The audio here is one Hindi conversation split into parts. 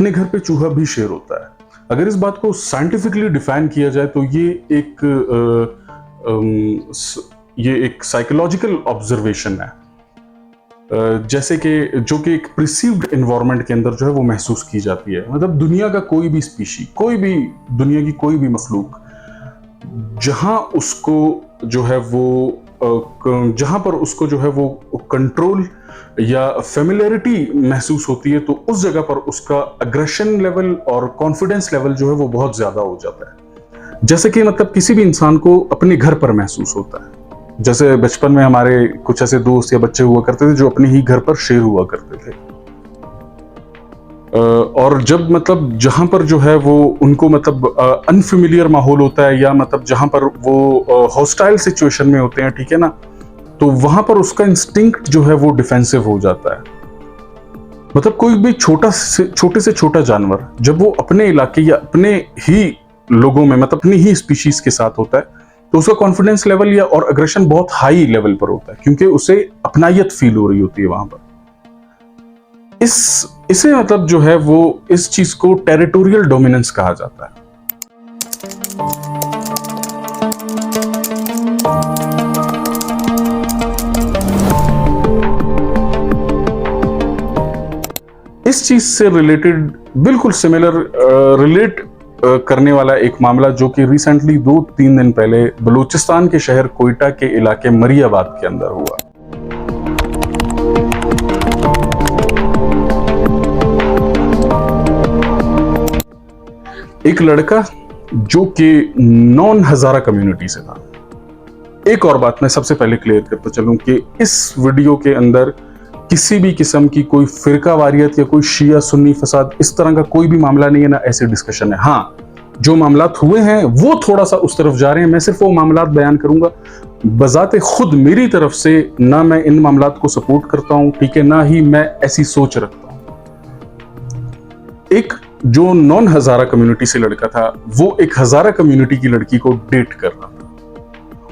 अपने घर पे चूहा भी शेर होता है। अगर इस बात को साइंटिफिकली डिफाइन किया जाए तो ये एक साइकोलॉजिकल ऑब्जर्वेशन है। जैसे कि जो कि एक प्रिसीव्ड एनवायरनमेंट के अंदर जो है वो महसूस की जाती है। मतलब दुनिया का कोई भी स्पीशी, कोई भी दुनिया की कोई भी मखलूक, जहां उसको जो है वो जहां पर उसको जो है वो कंट्रोल या फेमिलियरिटी महसूस होती है, तो उस जगह पर उसका अग्रेशन लेवल और कॉन्फिडेंस लेवल जो है वो बहुत ज्यादा हो जाता है। जैसे कि मतलब किसी भी इंसान को अपने घर पर महसूस होता है। जैसे बचपन में हमारे कुछ ऐसे दोस्त या बच्चे हुआ करते थे जो अपने ही घर पर शेर हुआ करते थे। और जब मतलब जहां पर जो है वो उनको मतलब अनफेमिलियर माहौल होता है, या मतलब जहां पर वो हॉस्टाइल सिचुएशन में होते हैं, ठीक है ना, तो वहां पर उसका इंस्टिंक्ट जो है वो डिफेंसिव हो जाता है। मतलब कोई भी छोटे से छोटा जानवर जब वो अपने इलाके या अपने ही लोगों में, मतलब अपनी ही स्पीशीज के साथ होता है, तो उसका कॉन्फिडेंस लेवल या और अग्रेशन बहुत हाई लेवल पर होता है, क्योंकि उसे अपनायत फील हो रही होती है वहां पर। इसे मतलब जो है वो इस चीज को टेरिटोरियल डोमिनेंस कहा जाता है। इस चीज से रिलेटेड बिल्कुल सिमिलर रिलेट करने वाला एक मामला जो कि रिसेंटली 2-3 दिन पहले बलूचिस्तान के शहर कोयटा के इलाके मरियाबाद के अंदर हुआ। एक लड़का जो कि नॉन हजारा कम्युनिटी से था। एक और बात मैं सबसे पहले क्लियर करता चलूं कि इस वीडियो के अंदर किसी भी किस्म की कोई फिरका वारियत या कोई शिया सुन्नी फसाद इस तरह का कोई भी मामला नहीं है, ना ऐसे डिस्कशन है। हाँ, जो मामलात हुए हैं वो थोड़ा सा उस तरफ जा रहे हैं। मैं सिर्फ वो मामलात बयान करूंगा। बजाते खुद मेरी तरफ से ना मैं इन मामलात को सपोर्ट करता हूं, ठीक है, ना ही मैं ऐसी सोच रखता हूं। एक जो नॉन हजारा कम्युनिटी से लड़का था, वो एक हजारा कम्युनिटी की लड़की को डेट कर रहा था।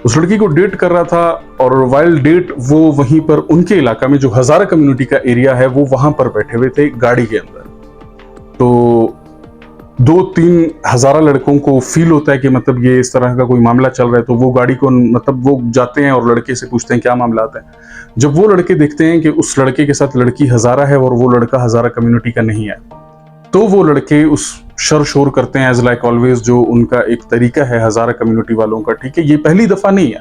उस लड़की को डेट कर रहा था और वाइल्ड डेट वो वहीं पर उनके इलाका में जो हजारा कम्युनिटी का एरिया है वो वहां पर बैठे हुए थे गाड़ी के अंदर। तो 2-3 हजारा लड़कों को फील होता है कि मतलब ये इस तरह का कोई मामला चल रहा है, तो वो गाड़ी को मतलब वो जाते हैं और लड़के से पूछते हैं क्या मामला आता है। जब वो लड़के देखते हैं कि उस लड़के के साथ लड़की हजारा है और वो लड़का हजारा कम्युनिटी का नहीं है, तो वो लड़के उस शर शोर करते हैं एज लाइक ऑलवेज, जो उनका एक तरीका है हजारा कम्युनिटी वालों का, ठीक है। ये पहली दफा नहीं है।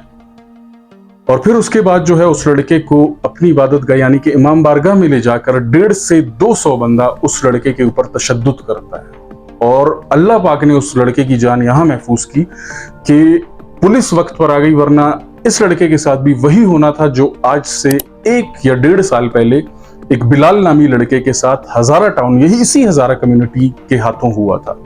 और फिर उसके बाद जो है उस लड़के को अपनी इबादत गाह यानी कि इमाम बारगाह में ले जाकर 150 से 200 बंदा उस लड़के के ऊपर तशद्दुद करता है। और अल्लाह पाक ने उस लड़के की जान यहां महफूज की कि पुलिस वक्त पर आ गई, वरना इस लड़के के साथ भी वही होना था जो आज से 1 या 1.5 साल पहले एक बिलाल नामी लड़के के साथ हजारा टाउन, यही इसी हजारा कम्युनिटी के हाथों हुआ था।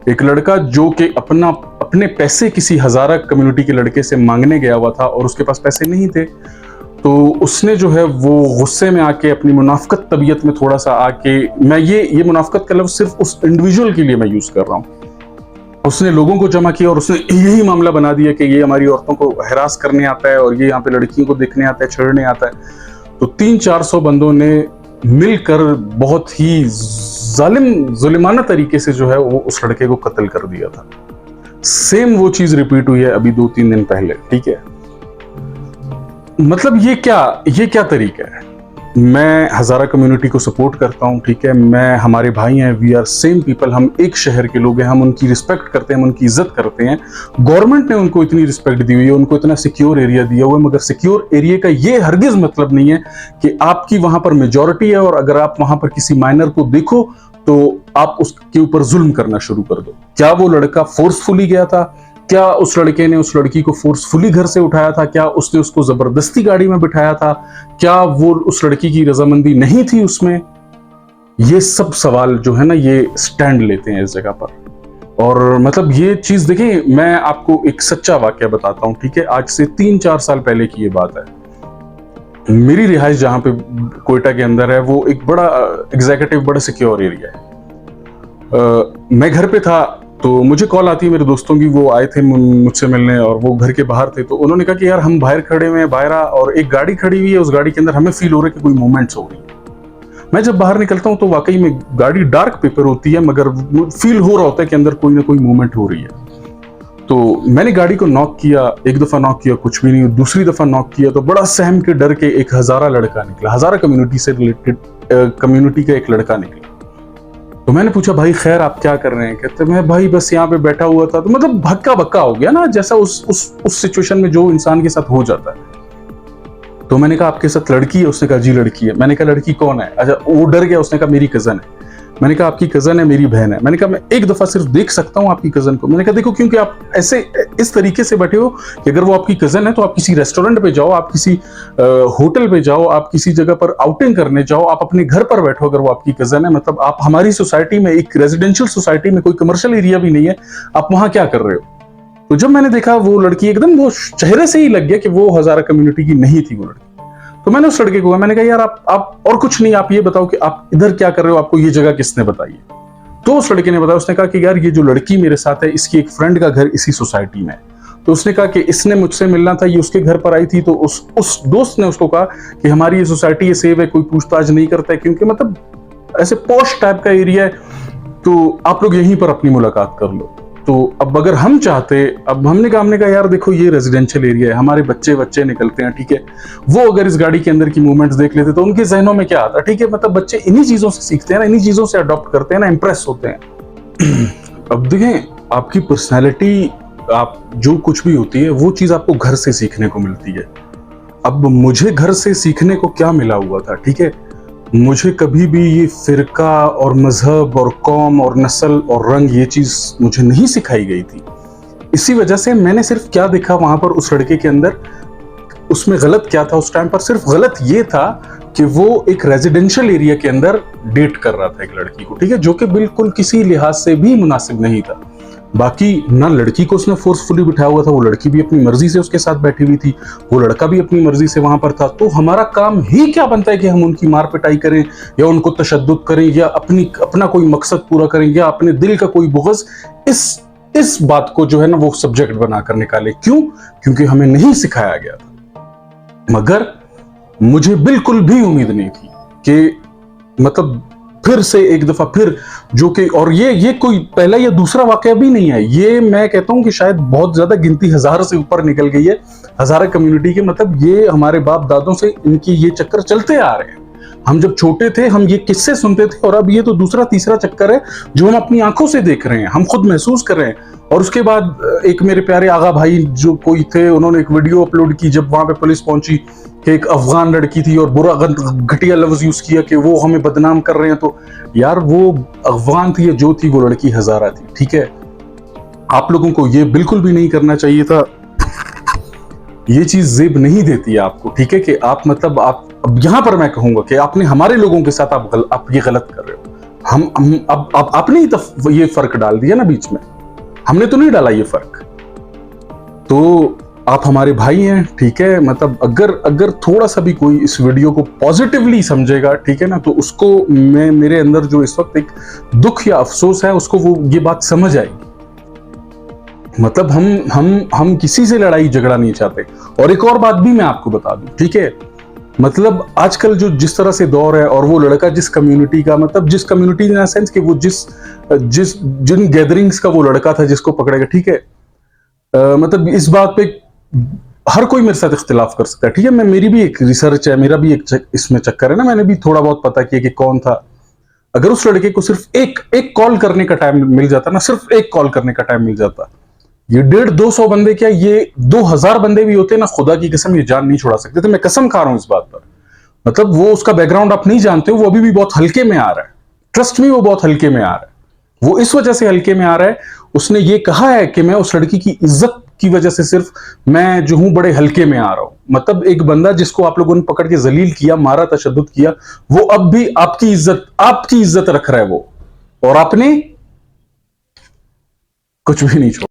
एक लड़का जो कि अपने पैसे किसी हजारा कम्युनिटी के लड़के से मांगने गया हुआ था और उसके पास पैसे नहीं थे, तो उसने जो है वो गुस्से में आके अपनी मुनाफकत तबीयत में थोड़ा सा आके, मैं ये मुनाफकत का लफ्ज सिर्फ उस इंडिविजुअल के लिए मैं यूज कर रहा हूँ, उसने लोगों को जमा किया और उसने यही मामला बना दिया कि ये हमारी औरतों को हरास करने आता है और ये यहाँ पे लड़कियों को देखने आता है, छेड़ने आता है। तो 300-400 बंदों ने मिलकर बहुत ही जुलिमाना तरीके से जो है वो उस लड़के को कत्ल कर दिया था। सेम वो चीज रिपीट हुई है अभी 2-3 दिन पहले, ठीक है। मतलब ये क्या तरीका है। मैं हजारा कम्युनिटी को सपोर्ट करता हूं, ठीक है, मैं हमारे भाई हैं, वी आर सेम पीपल, हम एक शहर के लोग हैं, हम उनकी रिस्पेक्ट करते हैं, हम उनकी इज्जत करते हैं। गवर्नमेंट ने उनको इतनी रिस्पेक्ट दी हुई है, उनको इतना सिक्योर एरिया दिया हुआ है, मगर सिक्योर एरिया का ये हरगिज मतलब नहीं है कि आपकी वहां पर मेजोरिटी है और अगर आप वहां पर किसी माइनर को देखो तो आप उसके ऊपर जुल्म करना शुरू कर दो। क्या वो लड़का फोर्सफुली गया था? क्या उस लड़के ने उस लड़की को फोर्सफुली घर से उठाया था? क्या उसने उसको जबरदस्ती गाड़ी में बिठाया था? क्या वो उस लड़की की रजामंदी नहीं थी उसमें? ये सब सवाल जो है ना, ये स्टैंड लेते हैं इस जगह पर। और मतलब ये चीज देखिए, मैं आपको एक सच्चा वाकया बताता हूं, ठीक है। आज से 3-4 साल पहले की ये बात है। मेरी रिहाइश जहां पे कोयटा के अंदर है, वो एक बड़ा एग्जीक्यूटिव, बड़ा सिक्योर एरिया है। मैं घर पे था तो मुझे कॉल आती है मेरे दोस्तों की, वो आए थे मुझसे मिलने और वो घर के बाहर थे। तो उन्होंने कहा कि यार हम बाहर खड़े हुए हैं, बाहर और एक गाड़ी खड़ी हुई है, उस गाड़ी के अंदर हमें फील हो रहा है कि कोई मूवमेंट्स हो रही है। मैं जब बाहर निकलता हूं तो वाकई में गाड़ी डार्क पेपर होती है, मगर फील हो रहा होता है कि अंदर कोई ना कोई मूवमेंट हो रही है। तो मैंने गाड़ी को नॉक किया, एक दफा नॉक किया, कुछ भी नहीं, दूसरी दफा नॉक किया तो बड़ा सहम के डर के एक हजारा लड़का निकला, हजारा कम्युनिटी से रिलेटेड कम्युनिटी का एक लड़का निकला। तो मैंने पूछा भाई खैर आप क्या कर रहे हैं? कहते मैं भाई बस यहाँ पे बैठा हुआ था। तो मतलब हक्का बक्का हो गया ना, जैसा उस सिचुएशन में जो इंसान के साथ हो जाता है। तो मैंने कहा आपके साथ लड़की है? उसने कहा जी लड़की है। मैंने कहा लड़की कौन है? अच्छा वो डर गया, उसने कहा मेरी कजन है। मैंने कहा आपकी कजन है? मेरी बहन है। मैंने कहा मैं एक दफा सिर्फ देख सकता हूं आपकी कजन को? मैंने कहा देखो क्योंकि आप ऐसे इस तरीके से बैठे हो कि अगर वो आपकी कजन है तो आप किसी रेस्टोरेंट पे जाओ, आप किसी होटल पे जाओ, आप किसी जगह पर आउटिंग करने जाओ, आप अपने घर पर बैठो अगर वो आपकी कजन है, मतलब आप हमारी सोसाइटी में, एक रेजिडेंशियल सोसाइटी में, कोई कमर्शियल एरिया भी नहीं है, आप वहां क्या कर रहे हो? तो जब मैंने देखा वो लड़की एकदम, वो चेहरे से ही लग गया कि वो हजारा कम्युनिटी की नहीं थी वो लड़की। तो मैंने उस लड़के को कहा, मैंने कहा यार आप और कुछ नहीं, आप ये बताओ कि आप इधर क्या कर रहे हो, आपको ये जगह किसने बताई है? तो उस लड़के ने बताया, उसने कहा कि यार ये जो लड़की मेरे साथ है इसकी एक फ्रेंड का घर इसी सोसाइटी में है। तो उसने कहा कि इसने मुझसे मिलना था, ये उसके घर पर आई थी। तो उस दोस्त ने उसको कहा कि हमारी ये सोसाइटी ये सेव है, कोई पूछताछ नहीं करता है, क्योंकि मतलब ऐसे पॉश टाइप का एरिया है, तो आप लोग यहीं पर अपनी मुलाकात कर लो। तो अब अगर हम चाहते, अब हमने कहा यार देखो ये रेजिडेंशियल एरिया है, हमारे बच्चे निकलते हैं, ठीक है, वो अगर इस गाड़ी के अंदर की मूवमेंट्स देख लेते तो उनके जहनों में क्या आता? ठीक है, मतलब बच्चे इन्हीं चीजों से सीखते हैं ना, इन्हीं चीजों से अडॉप्ट करते हैं ना, इंप्रेस होते हैं। अब देखें आपकी पर्सनैलिटी, आप जो कुछ भी होती है वो चीज आपको घर से सीखने को मिलती है। अब मुझे घर से सीखने को क्या मिला हुआ था? ठीक है, मुझे कभी भी ये फिरका और मजहब और कौम और नस्ल और रंग ये चीज मुझे नहीं सिखाई गई थी। इसी वजह से मैंने सिर्फ क्या देखा वहां पर उस लड़के के अंदर, उसमें गलत क्या था उस टाइम पर? सिर्फ गलत ये था कि वो एक रेजिडेंशियल एरिया के अंदर डेट कर रहा था एक लड़की को, ठीक है, जो कि बिल्कुल किसी लिहाज से भी मुनासिब नहीं था। बाकी ना लड़की को उसने फोर्सफुली बिठाया हुआ था, वो लड़की भी अपनी मर्जी से उसके साथ बैठी हुई थी, वो लड़का भी अपनी मर्जी से वहां पर था। तो हमारा काम ही क्या बनता है कि हम उनकी मार पिटाई करें या उनको तशद्दुद करें या अपना कोई मकसद पूरा करें या अपने दिल का कोई बुग़्ज़ इस बात को जो है ना वो सब्जेक्ट बनाकर निकाले। क्यों? क्योंकि हमें नहीं सिखाया गया था। मगर मुझे बिल्कुल भी उम्मीद नहीं थी कि मतलब फिर से एक दफा फिर जो कि, और ये कोई पहला या दूसरा वाकया भी नहीं है, ये मैं कहता हूं कि शायद बहुत ज्यादा गिनती हजार से ऊपर निकल गई है हजारा कम्युनिटी के। मतलब ये हमारे बाप दादों से इनकी ये चक्कर चलते आ रहे हैं। हम जब छोटे थे हम ये किस्से सुनते थे, और अब ये तो दूसरा तीसरा चक्कर है जो हम अपनी आंखों से देख रहे हैं, हम खुद महसूस कर रहे हैं। और उसके बाद एक मेरे प्यारे आगा भाई जो कोई थे, उन्होंने एक वीडियो अपलोड की जब वहां पे पुलिस पहुंची कि एक अफगान लड़की थी और बुरा घटिया लफ्ज यूज किया कि वो हमें बदनाम कर रहे हैं। तो यार वो अफगान थी या जो थी, वो लड़की हजारा थी, ठीक है। आप लोगों को ये बिल्कुल भी नहीं करना चाहिए था, ये चीज जेब नहीं देती है आपको, ठीक है, कि आप मतलब आप अब यहां पर मैं कहूंगा कि आपने हमारे लोगों के साथ आप ये गलत कर रहे हो। हम अब आपने ही तो ये फर्क डाल दिया ना बीच में, हमने तो नहीं डाला ये फर्क। तो आप हमारे भाई हैं, ठीक है, मतलब अगर थोड़ा सा भी कोई इस वीडियो को पॉजिटिवली समझेगा, ठीक है ना, तो उसको मेरे अंदर जो इस वक्त एक दुख या अफसोस है उसको वो ये बात समझ आएगी। मतलब हम किसी से लड़ाई झगड़ा नहीं चाहते। और एक और बात भी मैं आपको बता दूं, ठीक है, मतलब आजकल जो जिस तरह से दौर है, और वो लड़का जिस कम्युनिटी का, मतलब जिस कम्युनिटी इन सेंस कि वो जिन गैदरिंग्स का वो लड़का था जिसको पकड़ेगा, ठीक है, मतलब इस बात पे हर कोई मेरे साथ इख्तिलाफ कर सकता है, ठीक है। मेरी भी एक रिसर्च है, मेरा भी एक इसमें चक्कर है ना, मैंने भी थोड़ा बहुत पता किया कि कौन था। अगर उस लड़के को सिर्फ एक कॉल करने का टाइम मिल जाता ना, सिर्फ एक कॉल करने का टाइम मिल जाता, ये 150-200 बंदे क्या, ये 2000 बंदे भी होते ना, खुदा की कसम ये जान नहीं छुड़ा सकते थे। मैं कसम खा रहा हूं इस बात पर। मतलब वो उसका बैकग्राउंड आप नहीं जानते हो, वो अभी भी बहुत हल्के में आ रहा है। ट्रस्ट मी, वो बहुत हल्के में आ रहा है। वो इस वजह से हल्के में आ रहा है, उसने ये कहा है कि मैं उस लड़की की इज्जत की वजह से सिर्फ मैं जो हूं बड़े हल्के में आ रहा हूं। मतलब एक बंदा जिसको आप लोगों ने पकड़ के जलील किया, मारा, तशद्दुद किया, वो अब भी आपकी इज्जत रख रहा है वो, और आपने कुछ भी नहीं छोड़ा।